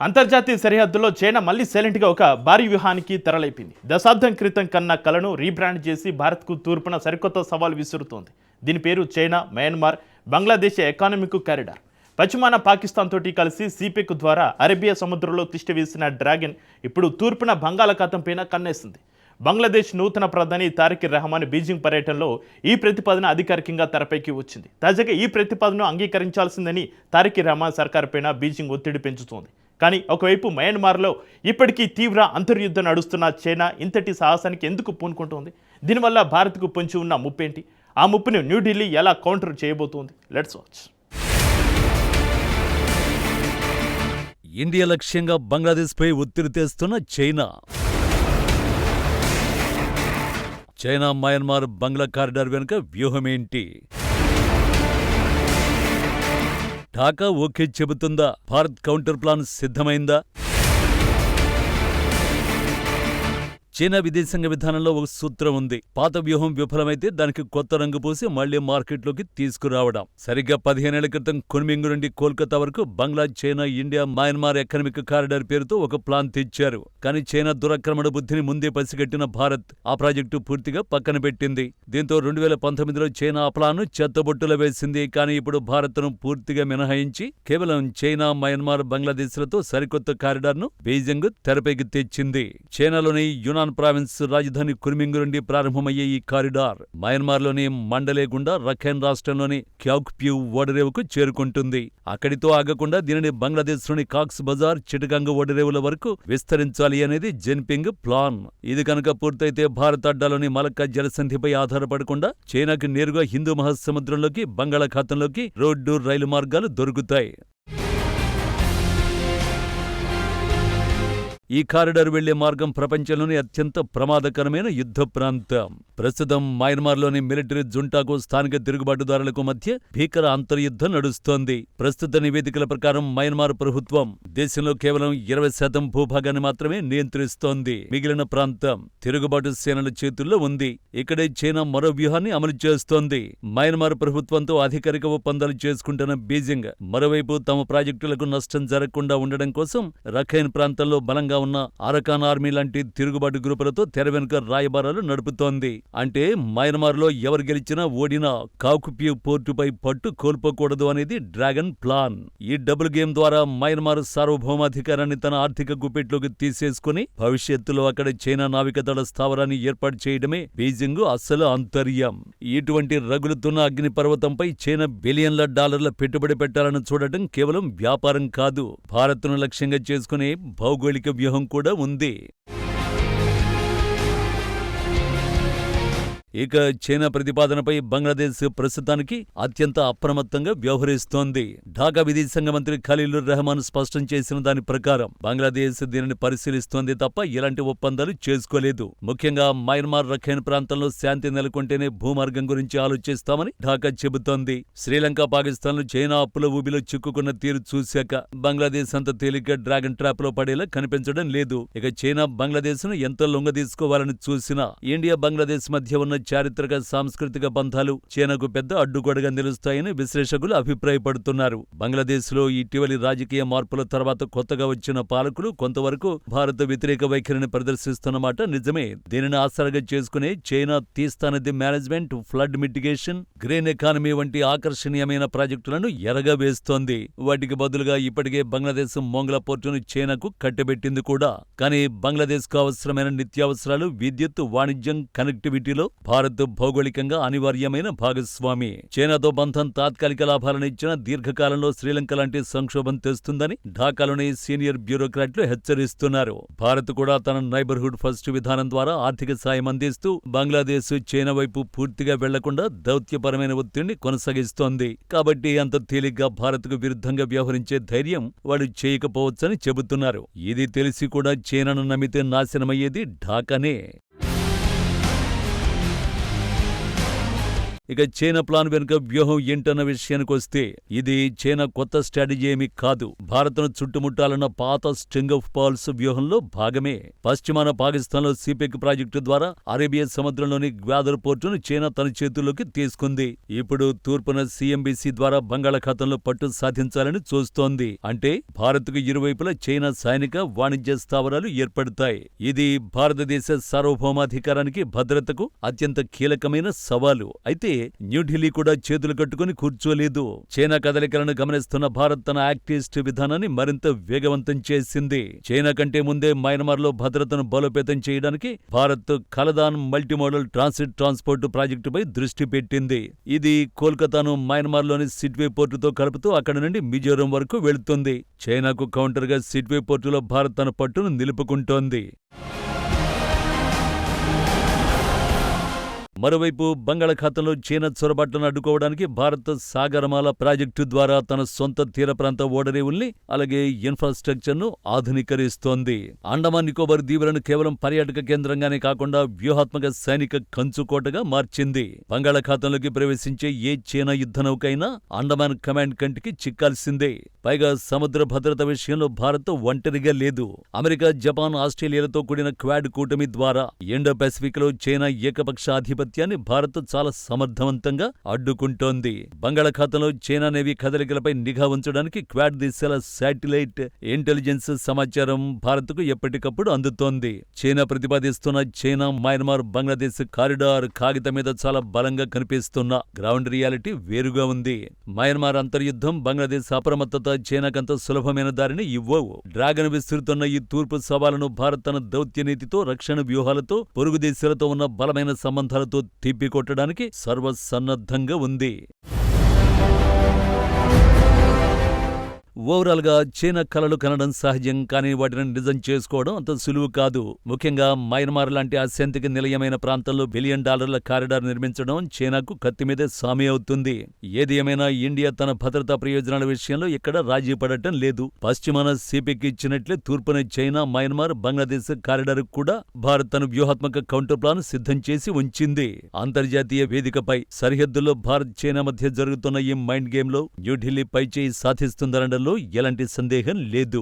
అంతర్జాతీయ సరిహద్దులో చైనా మళ్లీ సైలెంట్గా ఒక భారీ వ్యూహానికి తెరలేపింది. దశాబ్దం క్రితం కన్న కలను రీబ్రాండ్ చేసి భారత్కు తూర్పున సరికొత్త సవాల్ విసురుతోంది. దీని పేరు China, Myanmar, Bangladesh economic corridor. పశ్చిమాన పాకిస్తాన్ తోటి కలిసి సిపెక్ ద్వారా అరేబియా సముద్రంలో తిష్ట వేసిన డ్రాగన్ ఇప్పుడు తూర్పున బంగాళాఖాతం పైన కన్నేసింది. బంగ్లాదేశ్ నూతన ప్రధాని తారిక్ రెహమాన్ బీజింగ్ పర్యటనలో ఈ ప్రతిపాదన అధికారికంగా తెరపైకి వచ్చింది. తాజాగా ఈ ప్రతిపాదనను అంగీకరించాల్సిందని తారిక్ రెహమాన్ సర్కార్ పైన బీజింగ్ ఒత్తిడి పెంచుతోంది. కానీ ఒకవైపు మయన్మార్లో ఇప్పటికీ తీవ్ర అంతర్యుద్ధం నడుస్తున్న చైనా ఇంతటి సాహసానికి ఎందుకు పూనుకుంటోంది? దీనివల్ల భారత్కు పొంచి ఉన్న ముప్పేంటి? ఆ ముప్పుని న్యూఢిల్లీ ఎలా కౌంటర్ చేయబోతోంది? Let's watch. ఇండియా లక్ష్యంగా బంగ్లాదేశ్పై ఒత్తిడి తెస్తున్న చైనా మయన్మార్ బంగ్లా కారిడార్ వెనుక వ్యూహమేంటి? ఢాకా ఓకే చెబుతుందా? భారత్ కౌంటర్ ప్లాన్ సిద్ధమైందా? చైనా విదేశాంగ విధానంలో ఒక సూత్రం ఉంది. పాత వ్యూహం విఫలమైతే దానికి కొత్త రంగు పూసి మళ్లీ మార్కెట్లోకి తీసుకురావడం. సరిగ్గా 15 ఏళ్ల క్రితం కున్మింగ్ నుండి కోల్కతా వరకు Bangla, China, India, Myanmar economic corridor పేరుతో ఒక ప్లాన్ తెచ్చారు. కానీ చైనా దురాక్రమణ బుద్ధిని ముందే పసిగట్టిన భారత్ ఆ ప్రాజెక్టు పూర్తిగా పక్కన పెట్టింది. దీంతో 2019లో చైనా ఆ ప్లాన్ను చెత్తబొట్టులో వేసింది. కానీ ఇప్పుడు భారత్ను పూర్తిగా మినహాయించి కేవలం చైనా, మయన్మార్, బంగ్లాదేశ్లతో సరికొత్త కారిడార్ను బీజింగ్ తెరపైకి తెచ్చింది. చైనాలోని యునాన్ ప్రావిన్స్ రాజధాని కున్మింగ్ నుండి ప్రారంభమయ్యే ఈ కారిడార్ మయన్మార్లోని మండలే గుండా రఖైన్ రాష్ట్రంలోని క్యాక్ప్యూ ఓడరేవుకు చేరుకుంటుంది. అక్కడితో ఆగకుండా దీనిని బంగ్లాదేశ్లోని కాక్స్ బజార్, చిటగాంగ్ ఓడరేవుల వరకు విస్తరించాలి అనేది జిన్పింగ్ ప్లాన్. ఇది కనుక పూర్తయితే భారత్ అడ్డాలోని మలక్కా జలసంధిపై ఆధారపడకుండా చైనాకి నేరుగా హిందూ మహాసముద్రంలోకి, బంగాళాఖాతంలోకి రోడ్డు, రైలు మార్గాలు దొరుకుతాయి. ఈ కారిడార్ వెళ్లే మార్గం ప్రపంచంలోని అత్యంత ప్రమాదకరమైన యుద్ధ ప్రాంతం. ప్రస్తుతం మయన్మార్లోని మిలిటరీ జుంటాకు, స్థానిక తిరుగుబాటుదారులకు మధ్య భీకర అంతర్యుద్ధం నడుస్తోంది. ప్రస్తుత నివేదికల ప్రకారం మయన్మార్ ప్రభుత్వం దేశంలో కేవలం 20% భూభాగాన్ని మాత్రమే నియంత్రిస్తోంది. మిగిలిన ప్రాంతం తిరుగుబాటు సేనల చేతుల్లో ఉంది. ఇక్కడే చైనా మరో వ్యూహాన్ని అమలు చేస్తోంది. మయన్మార్ ప్రభుత్వంతో అధికారిక ఒప్పందాలు చేసుకుంటున్న బీజింగ్ మరోవైపు తమ ప్రాజెక్టులకు నష్టం జరగకుండా ఉండడం కోసం రఖైన్ ప్రాంతంలో బలంగా ఉన్న అరకాన్ ఆర్మీ లాంటి తిరుగుబాటు గ్రూపులతో తెర వెనుక రాయబారాలు నడుపుతోంది. అంటే మయన్మార్లో ఎవరు గెలిచినా ఓడినా కాకుప్యూ పోర్టుపై పట్టు కోల్పోకూడదు అనేది డ్రాగన్ ప్లాన్. ఈ డబుల్ గేమ్ ద్వారా మయన్మార్ సార్వభౌమాధికారాన్ని తన ఆర్థిక గుప్పెట్లోకి తీసేసుకుని భవిష్యత్తులో అక్కడ చైనా నావికాదళ స్థావరాన్ని ఏర్పాటు చేయడమే బీజింగ్ అస్సలు అంతర్యం. ఇటువంటి రగులుతున్న అగ్నిపర్వతంపై చైనా బిలియన్ల డాలర్ల పెట్టుబడి పెట్టాలని చూడటం కేవలం వ్యాపారం కాదు, భారత్ను లక్ష్యంగా చేసుకునే భౌగోళిక వ్యూహం కూడా ఉంది. ఇక చైనా ప్రతిపాదనపై బంగ్లాదేశ్ ప్రస్తుతానికి అత్యంత అప్రమత్తంగా వ్యవహరిస్తోంది. ఢాకా విదేశాంగ మంత్రి ఖలీల్ రెహమాన్ స్పష్టం చేసిన దాని ప్రకారం బంగ్లాదేశ్ దీనిని పరిశీలిస్తోంది తప్ప ఎలాంటి ఒప్పందాలు చేసుకోలేదు. ముఖ్యంగా మయన్మార్, రఖైన్ ప్రాంతంలో శాంతి నెలకొంటేనే భూమార్గం గురించి ఆలోచిస్తామని ఢాకా చెబుతోంది. శ్రీలంక, పాకిస్తాన్లు చైనా అప్పుల ఊబిలో చిక్కుకున్న తీరు చూశాక బంగ్లాదేశ్ అంత తేలిగ్గా డ్రాగన్ ట్రాప్ లో పడేలా కనిపించడం లేదు. ఇక చైనా బంగ్లాదేశ్ ను ఎంత లొంగదీసుకోవాలని చూసినా ఇండియా, బంగ్లాదేశ్ మధ్య ఉన్న చారిత్రక, సాంస్కృతిక బంధాలు చైనాకు పెద్ద అడ్డుగోడగా నిలుస్తాయని విశ్లేషకులు అభిప్రాయపడుతున్నారు. బంగ్లాదేశ్లో ఇటీవలి రాజకీయ మార్పుల తర్వాత కొత్తగా వచ్చిన పాలకులు కొంతవరకు భారత వ్యతిరేక వైఖరిని ప్రదర్శిస్తున్నమాట నిజమే. దీనిని ఆసరాగా చేసుకునే చైనా తీస్తా నది management, flood mitigation, green economy వంటి ఆకర్షణీయమైన ప్రాజెక్టులను ఎరగా వేస్తోంది. వాటికి బదులుగా ఇప్పటికే బంగ్లాదేశ్ మోంగ్లా పోర్టును చైనాకు కట్టబెట్టింది కూడా. కానీ బంగ్లాదేశ్ కు అవసరమైన నిత్యావసరాలు, విద్యుత్, వాణిజ్యం, కనెక్టివిటీలో భారత్ భౌగోళికంగా అనివార్యమైన భాగస్వామి. చైనాతో బంధం తాత్కాలిక లాభాలనిచ్చిన దీర్ఘకాలంలో శ్రీలంక లాంటి సంక్షోభం తెస్తుందని ఢాకాలోని సీనియర్ బ్యూరోక్రాట్లు హెచ్చరిస్తున్నారు. భారత్ కూడా తన నైబర్హుడ్ ఫస్ట్ విధానం ద్వారా ఆర్థిక సాయం అందిస్తూ బంగ్లాదేశ్ చైనా వైపు పూర్తిగా వెళ్లకుండా దౌత్యపరమైన ఒత్తిడిని కొనసాగిస్తోంది. కాబట్టి అంత తేలిగ్గా భారత్కు విరుద్ధంగా వ్యవహరించే ధైర్యం వాడు చేయకపోవచ్చని చెబుతున్నారు. ఇది తెలిసి కూడా చైనాను నమ్మితే నాశనమయ్యేది ఢాకానే. ఇక చైనా ప్లాన్ వెనుక వ్యూహం ఏంటన్న విషయానికి వస్తే ఇది చైనా కొత్త స్ట్రాటజీ ఏమీ కాదు. భారత్ను చుట్టుముట్టాలన్న పాత స్ట్రింగ్ ఆఫ్ పాల్స్ వ్యూహంలో భాగమే. పశ్చిమాన పాకిస్తాన్లో సిపెక్ ప్రాజెక్టు ద్వారా అరేబియా సముద్రంలోని గ్వాదర్ పోర్టును చైనా తన చేతుల్లోకి తీసుకుంది. ఇప్పుడు తూర్పున సిఎంబిసి ద్వారా బంగాళాఖాతంలో పట్టు సాధించాలని చూస్తోంది. అంటే భారత్కు ఇరువైపులా చైనా సైనిక, వాణిజ్య స్థావరాలు ఏర్పడతాయి. ఇది భారతదేశ సార్వభౌమాధికారానికి, భద్రతకు అత్యంత కీలకమైన సవాలు. అయితే న్యూఢిల్లీ కూడా చేతులు కట్టుకుని కూర్చోలేదు. చైనా కదలికలను గమనిస్తున్న భారత్ తన యాక్టివిస్ట్ విధానాన్ని మరింత వేగవంతం చేసింది. చైనా కంటే ముందే మయన్మార్లో భద్రతను బలోపేతం చేయడానికి భారత్ కలదాన్ మల్టీమోడల్ ట్రాన్సిట్ ట్రాన్స్పోర్ట్ ప్రాజెక్టుపై దృష్టి పెట్టింది. ఇది కోల్కతాను మయన్మార్లోని సిడ్వే పోర్టుతో కలుపుతూ అక్కడి నుండి మిజోరం వరకు వెళుతుంది. చైనాకు కౌంటర్గా సిడ్వే పోర్టులో భారత్ తన పట్టును నిలుపుకుంటోంది. మరోవైపు బంగాళాఖాతంలో చైనా చొరబాట్లను అడ్డుకోవడానికి భారత్ సాగరమాల ప్రాజెక్టు ద్వారా తన సొంత తీర ప్రాంత ఓడరేవుల్ని, అలాగే ఇన్ఫ్రాస్ట్రక్చర్ను ఆధునీకరిస్తోంది. అండమాన్ నికోబార్ దీవులను కేవలం పర్యాటక కేంద్రంగానే కాకుండా వ్యూహాత్మక సైనిక కంచుకోటగా మార్చింది. బంగాళాఖాతంలోకి ప్రవేశించే ఏ చైనా యుద్ధనౌకైనా అండమాన్ కమాండ్ కంటికి చిక్కాల్సిందే. పైగా సముద్ర భద్రత విషయంలో భారత్ ఒంటరిగా లేదు. అమెరికా, జపాన్, ఆస్ట్రేలియాలతో కూడిన క్వాడ్ కూటమి ద్వారా ఇండో పసిఫిక్ లో చైనా ఏకపక్ష ఆధిపత్యాన్ని భారత్ చాలా సమర్థవంతంగా అడ్డుకుంటోంది. బంగాళాఖాతంలో చైనా నేవీ కదలికలపై నిఘా ఉంచడానికి క్వాడ్ దేశాల శాటిలైట్ ఇంటెలిజెన్స్ సమాచారం భారత్కు ఎప్పటికప్పుడు అందుతోంది. చైనా ప్రతిపాదిస్తున్న చైనా మయన్మార్ బంగ్లాదేశ్ కారిడార్ కాగితం మీద చాలా బలంగా కనిపిస్తున్న గ్రౌండ్ రియాలిటీ వేరుగా ఉంది. మయన్మార్ అంతర్యుద్ధం, బంగ్లాదేశ్ అప్రమత్తత చైనాకంత సులభమైన దారిని ఇవ్వవు. డ్రాగన్ విస్తురుతున్న ఈ తూర్పు సవాలును భారత్ తన దౌత్యనీతితో, రక్షణ వ్యూహాలతో, పొరుగు దేశాలతో ఉన్న బలమైన సంబంధాలతో తిప్పికొట్టడానికి సర్వసన్నద్ధంగా ఉంది. ఓవరాల్ గా చైనా కలలు కనడం సహజం, కానీ వాటిని నిజం చేసుకోవడం అంత సులువు కాదు. ముఖ్యంగా మయన్మార్ లాంటి అశాంతికి నిలయమైన ప్రాంతంలో $1 బిలియన్ కారిడార్ నిర్మించడం చైనాకు కత్తిమీదే సామి అవుతుంది. ఏది ఏమైనా ఇండియా తన భద్రతా ప్రయోజనాల విషయంలో ఎక్కడ రాజీ పడటం లేదు. పశ్చిమాన సిపెక్ ఇచ్చినట్లే తూర్పున చైనా, మయన్మార్, బంగ్లాదేశ్ కారిడార్ కూడా భారత్ తన వ్యూహాత్మక కౌంటర్ ప్లాన్ సిద్ధం చేసి ఉంచింది. అంతర్జాతీయ వేదికపై సరిహద్దుల్లో భారత్, చైనా మధ్య జరుగుతున్న ఈ మైండ్ గేమ్ లో న్యూఢిల్లీ పైచేయి సాధిస్తుందనడంలో ఎలాంటి సందేహం లేదు.